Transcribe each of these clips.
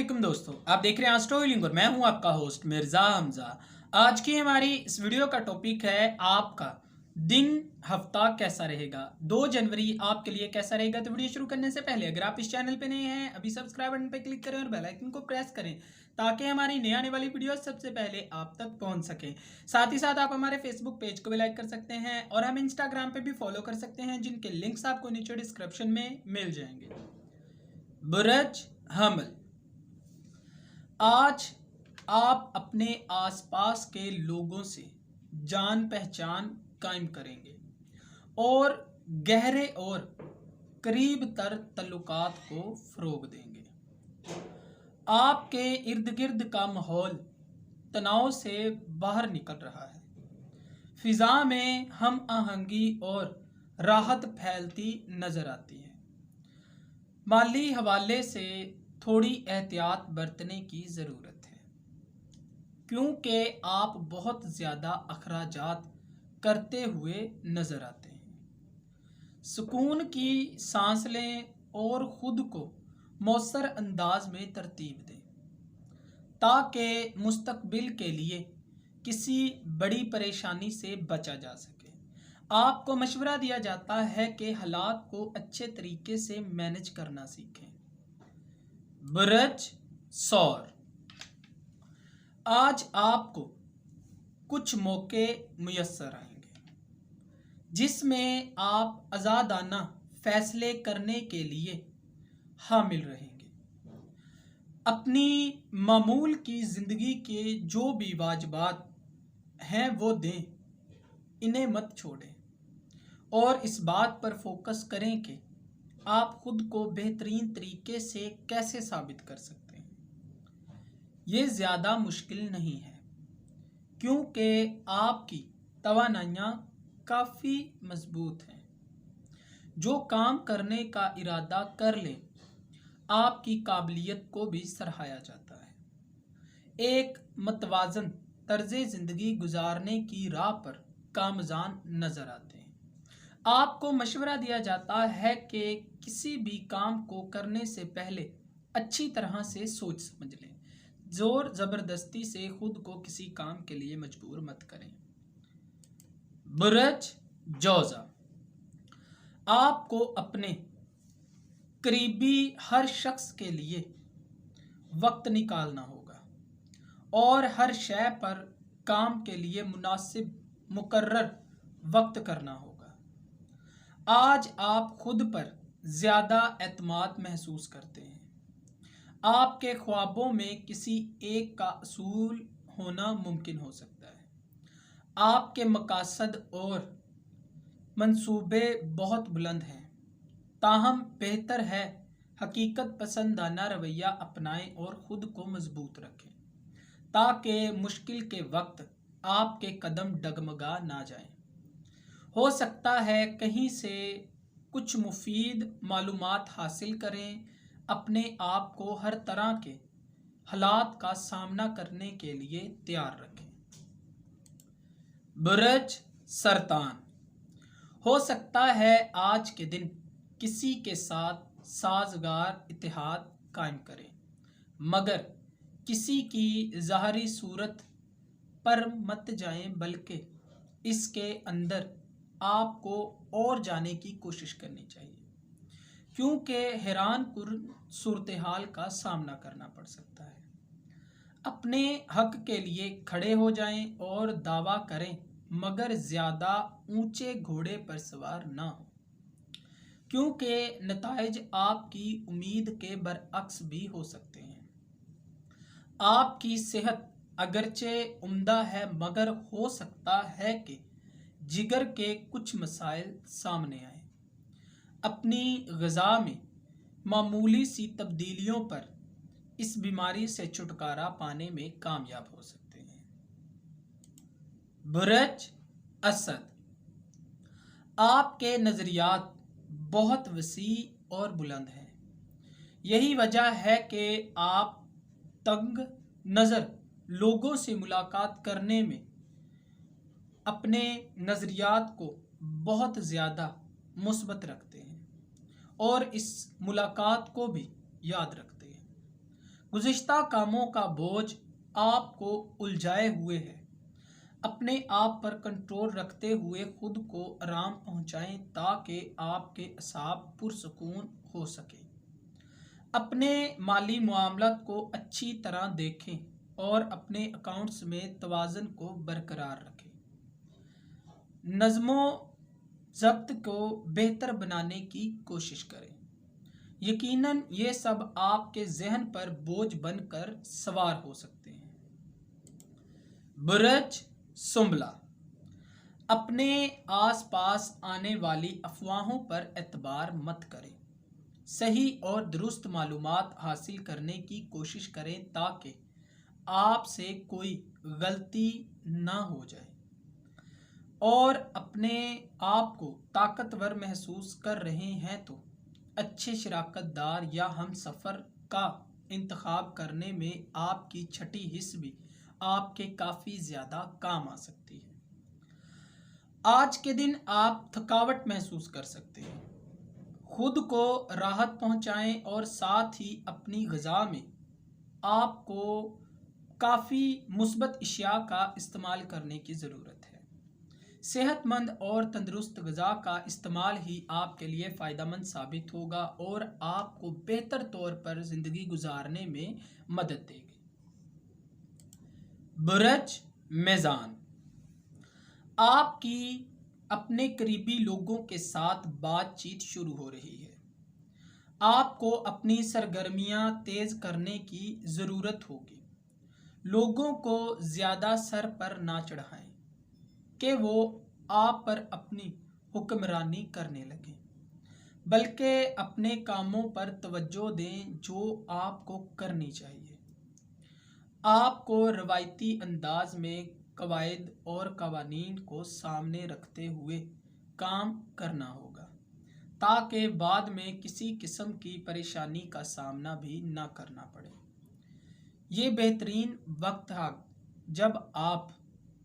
वालेकुम दोस्तों, आप देख रहे हैं एस्ट्रो हीलिंग और मैं हूं आपका होस्ट मिर्जा हमजा। आज की हमारी इस वीडियो का टॉपिक है आपका दिन हफ्ता कैसा रहेगा। 2 जनवरी आपके लिए कैसा रहेगा। तो वीडियो शुरू करने से पहले अगर आप इस चैनल पे नए हैं अभी सब्सक्राइब बटन पे क्लिक करें और बेल आइकन को प्रेस करें ताकि हमारी नई आने वाली वीडियो सबसे पहले आप तक पहुंच सके। साथ ही साथ आप हमारे फेसबुक पेज को भी लाइक कर सकते हैं और हम इंस्टाग्राम पे भी फॉलो कर सकते हैं, जिनके लिंक्स आपको नीचे डिस्क्रिप्शन में मिल जाएंगे। बुरज हमल, आज आप अपने आसपास के लोगों से जान पहचान कायम करेंगे और गहरे और करीब तर तल्लुकात को फरोग देंगे। आपके इर्द गिर्द का माहौल तनाव से बाहर निकल रहा है। फिजा में हम आहंगी और राहत फैलती नजर आती है। माली हवाले से थोड़ी एहतियात बरतने की ज़रूरत है क्योंकि आप बहुत ज़्यादा अखराजात करते हुए नज़र आते हैं। सुकून की सांस लें और ख़ुद को मौसर अंदाज में तरतीब दें ताकि मुस्तकबिल के लिए किसी बड़ी परेशानी से बचा जा सके। आपको मशवरा दिया जाता है कि हालात को अच्छे तरीके से मैनेज करना सीखें। बुरज सौर, आज आपको कुछ मौके मुयस्सर आएंगे जिसमें आप आज़ादाना फैसले करने के लिए हामिल रहेंगे। अपनी मामूल की ज़िंदगी के जो भी वाजिबात हैं वो दें, इन्हें मत छोड़ें और इस बात पर फोकस करें कि आप खुद को बेहतरीन तरीके से कैसे साबित कर सकते हैं। ये ज़्यादा मुश्किल नहीं है क्योंकि आपकी तवानाइयाँ काफ़ी मजबूत हैं। जो काम करने का इरादा कर लें, आपकी काबिलियत को भी सराहा जाता है। एक मतवाज़न तर्ज़ ज़िंदगी गुजारने की राह पर कामयान नज़र आते हैं। आपको मशवरा दिया जाता है कि किसी भी काम को करने से पहले अच्छी तरह से सोच समझ लें। जोर ज़बरदस्ती से खुद को किसी काम के लिए मजबूर मत करें। बुरज जौज़ा, आपको अपने करीबी हर शख्स के लिए वक्त निकालना होगा और हर शय पर काम के लिए मुनासिब मुकर्रर वक्त करना होगा। आज आप खुद पर ज़्यादा एतमाद महसूस करते हैं। आपके ख्वाबों में किसी एक का असूल होना मुमकिन हो सकता है। आपके मकासद और मंसूबे बहुत बुलंद हैं, ताहम बेहतर है हकीकत पसंदाना रवैया अपनाएं और ख़ुद को मजबूत रखें ताकि मुश्किल के वक्त आपके कदम डगमगा ना जाएं। हो सकता है कहीं से कुछ मुफीद मालूमात हासिल करें। अपने आप को हर तरह के हालात का सामना करने के लिए तैयार रखें। बुरज सरतान, हो सकता है आज के दिन किसी के साथ साजगार इत्तेहाद कायम करें, मगर किसी की ज़ाहरी सूरत पर मत जाएं, बल्कि इसके अंदर आपको और जाने की कोशिश करनी चाहिए क्योंकि हैरान कुन सूरत हाल का सामना करना पड़ सकता है। अपने हक के लिए खड़े हो जाएं और दावा करें, मगर ज़्यादा ऊंचे घोड़े पर सवार ना हो क्योंकि नताइज आपकी उम्मीद के बरअक्स भी हो सकते हैं। आपकी सेहत अगरचे उम्दा है, मगर हो सकता है कि जिगर के कुछ मसाइल सामने आए। अपनी ग़िज़ा में मामूली सी तब्दीलियों पर इस बीमारी से छुटकारा पाने में कामयाब हो सकते हैं। बुरज असद, आपके नज़रियात बहुत वसी और बुलंद हैं। यही वजह है कि आप तंग नज़र लोगों से मुलाकात करने में अपने नज़रियात को बहुत ज़्यादा मुस्बत रखते हैं और इस मुलाकात को भी याद रखते हैं। गुज़िश्ता कामों का बोझ आपको उलझाए हुए है। अपने आप पर कंट्रोल रखते हुए खुद को आराम पहुंचाएं ताकि आपके असाब पुरसकून हो सके। अपने माली मामलात को अच्छी तरह देखें और अपने अकाउंट्स में तवाज़ुन को बरकरार रखें। नज़्मो ज़ब्त को बेहतर बनाने की कोशिश करें। यकीनन ये सब आपके जहन पर बोझ बनकर सवार हो सकते हैं। बुरज सुंबला, अपने आसपास आने वाली अफवाहों पर एतबार मत करें। सही और दुरुस्त मालूमात हासिल करने की कोशिश करें ताकि आपसे कोई गलती ना हो जाए। और अपने आप को ताकतवर महसूस कर रहे हैं तो अच्छे शराकतदार या हम सफ़र का इंतखाब करने में आपकी छठी हिस्स भी आपके काफ़ी ज़्यादा काम आ सकती है। आज के दिन आप थकावट महसूस कर सकते हैं। खुद को राहत पहुंचाएं और साथ ही अपनी ग़िज़ा में आपको काफ़ी मुस्बत अशिया का इस्तेमाल करने की ज़रूरत है। सेहतमंद और तंदुरुस्त ग़िज़ा का इस्तेमाल ही आपके लिए फ़ायदेमंद साबित होगा और आपको बेहतर तौर पर ज़िंदगी गुजारने में मदद देगी। बुरज मेज़ान, आपकी अपने करीबी लोगों के साथ बातचीत शुरू हो रही है। आपको अपनी सरगर्मियां तेज़ करने की ज़रूरत होगी। लोगों को ज़्यादा सर पर ना चढ़ाएं कि वो आप पर अपनी हुक्मरानी करने लगें, बल्कि अपने कामों पर तवज्जो दें जो आपको करनी चाहिए। आपको रवायती अंदाज में कवायद और कवानीन को सामने रखते हुए काम करना होगा ताकि बाद में किसी किस्म की परेशानी का सामना भी ना करना पड़े। ये बेहतरीन वक्त है जब आप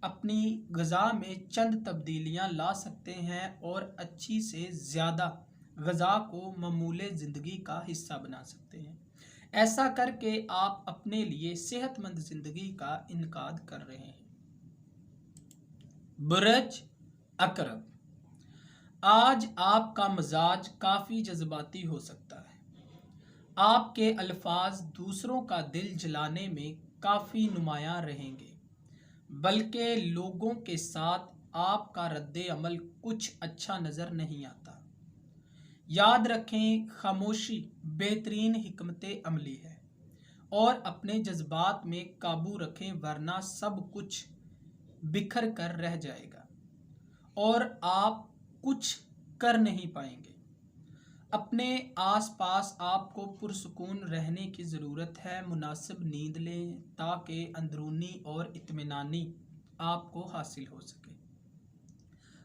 अपनी ग़िज़ा में चंद तब्दीलियां ला सकते हैं और अच्छी से ज़्यादा ग़िज़ा को मामूले ज़िंदगी का हिस्सा बना सकते हैं। ऐसा करके आप अपने लिए सेहतमंद ज़िंदगी का इनकाद कर रहे हैं। बुरज अकरब, आज आपका मजाज काफ़ी जज्बाती हो सकता है। आपके अल्फाज दूसरों का दिल जलाने में काफ़ी नुमायां रहेंगे, बल्कि लोगों के साथ आपका रद्द अमल कुछ अच्छा नज़र नहीं आता। याद रखें, खामोशी बेहतरीन हिकमत अमली है और अपने जज्बात में काबू रखें वरना सब कुछ बिखर कर रह जाएगा और आप कुछ कर नहीं पाएंगे। अपने आसपास आपको पुरसुकून रहने की ज़रूरत है। मुनासिब नींद लें ताकि अंदरूनी और इत्मीनानी आपको हासिल हो सके।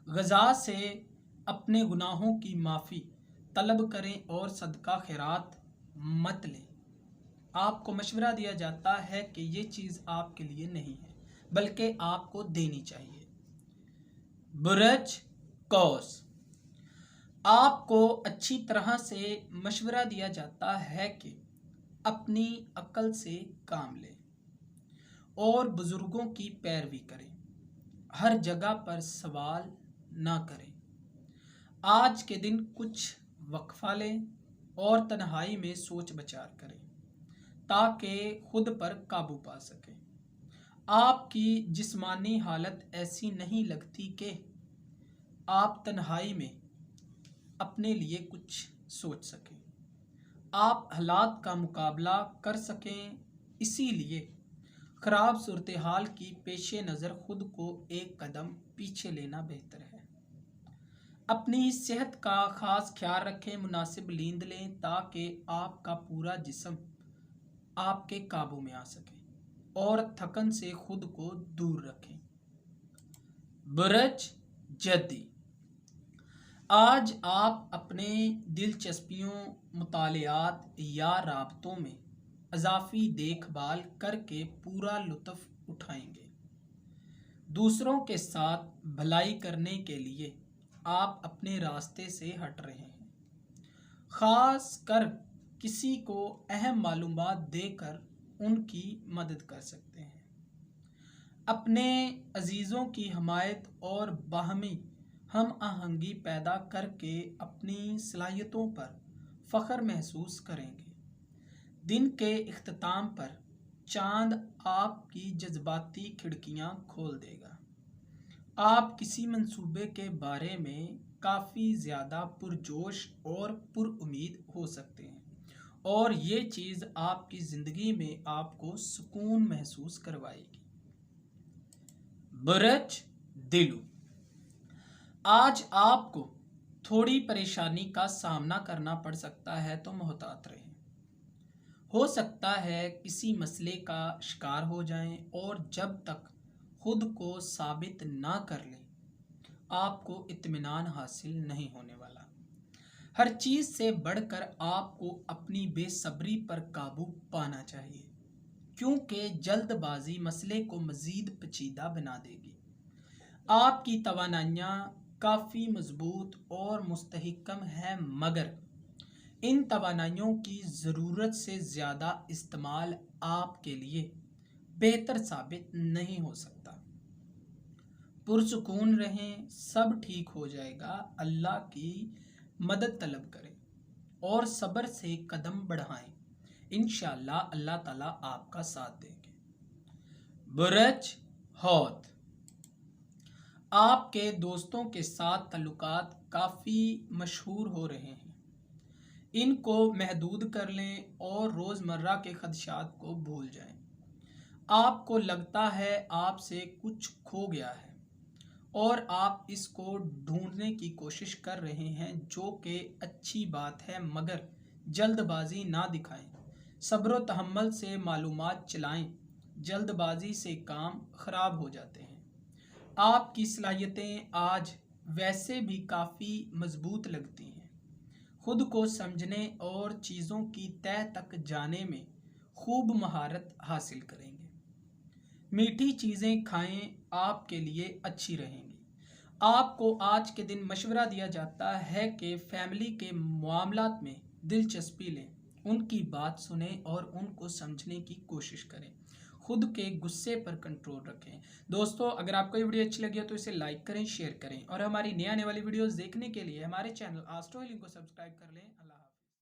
ग़िज़ा से अपने गुनाहों की माफ़ी तलब करें और सदका खैरात मत लें। आपको मशवरा दिया जाता है कि ये चीज़ आपके लिए नहीं है बल्कि आपको देनी चाहिए। बुरज कौस, आपको अच्छी तरह से मशवरा दिया जाता है कि अपनी अक्ल से काम लें और बुज़ुर्गों की पैरवी करें। हर जगह पर सवाल ना करें। आज के दिन कुछ वक्फा लें और तन्हाई में सोच विचार करें ताकि खुद पर काबू पा सकें। आपकी जिस्मानी हालत ऐसी नहीं लगती कि आप तन्हाई में अपने लिए कुछ सोच सकें, आप हालात का मुकाबला कर सकें। इसीलिए ख़राब सूरत हाल की पेश नज़र खुद को एक कदम पीछे लेना बेहतर है। अपनी सेहत का ख़ास ख्याल रखें। मुनासिब नींद लें ताकि आपका पूरा जिस्म आपके काबू में आ सके और थकन से खुद को दूर रखें। बुरज जद्दी, आज आप अपने दिलचस्पियों, मुतालियात या राबतों में अज़ाफ़ी देखभाल करके पूरा लुत्फ़ उठाएंगे। दूसरों के साथ भलाई करने के लिए आप अपने रास्ते से हट रहे हैं। ख़ास कर किसी को अहम मालूमात देकर उनकी मदद कर सकते हैं। अपने अजीज़ों की हमायत और बाहमी हम आहंगी पैदा करके अपनी सलाहियतों पर फ़ख्र महसूस करेंगे। दिन के इख्तिताम पर चांद आपकी जज्बाती खिड़कियां खोल देगा। आप किसी मंसूबे के बारे में काफ़ी ज़्यादा पुरजोश और पुरुमीद हो सकते हैं और ये चीज़ आपकी ज़िंदगी में आपको सुकून महसूस करवाएगी। बुरज दिलू, आज आपको थोड़ी परेशानी का सामना करना पड़ सकता है, तो मोहतात रहें। हो सकता है किसी मसले का शिकार हो जाएं और जब तक खुद को साबित ना कर लें आपको इत्मीनान हासिल नहीं होने वाला। हर चीज़ से बढ़कर आपको अपनी बेसब्री पर काबू पाना चाहिए, क्योंकि जल्दबाजी मसले को मज़ीद पेचीदा बना देगी। आपकी तवानाइयाँ काफ़ी मजबूत और मुस्तहकम हैं, मगर इन तवानाइयों की ज़रूरत से ज़्यादा इस्तेमाल आपके लिए बेहतर साबित नहीं हो सकता। पुरसुकून रहें, सब ठीक हो जाएगा। अल्लाह की मदद तलब करें और सब्र से कदम बढ़ाएं। इंशाअल्लाह अल्लाह ताला आपका साथ देंगे। बुरज हौत, आपके दोस्तों के साथ ताल्लुकात काफ़ी मशहूर हो रहे हैं। इनको महदूद कर लें और रोज़मर्रा के खदशात को भूल जाएं। आपको लगता है आपसे कुछ खो गया है और आप इसको ढूंढने की कोशिश कर रहे हैं, जो कि अच्छी बात है, मगर जल्दबाजी ना दिखाएं। सब्र व तहम्मुल से मालूमात चलाएं। जल्दबाजी से काम ख़राब हो जाते हैं। आपकी सलाहियतें आज वैसे भी काफ़ी मजबूत लगती हैं। खुद को समझने और चीज़ों की तह तक जाने में खूब महारत हासिल करेंगे। मीठी चीज़ें खाएं, आपके लिए अच्छी रहेंगी। आपको आज के दिन मशवरा दिया जाता है कि फैमिली के मामलात में दिलचस्पी लें, उनकी बात सुनें और उनको समझने की कोशिश करें। खुद के गुस्से पर कंट्रोल रखें। दोस्तों, अगर आपको ये वीडियो अच्छी लगी हो तो इसे लाइक करें, शेयर करें और हमारी नई आने वाली वीडियोस देखने के लिए हमारे चैनल एस्ट्रो हीलिंग को सब्सक्राइब कर लें। अल्लाह।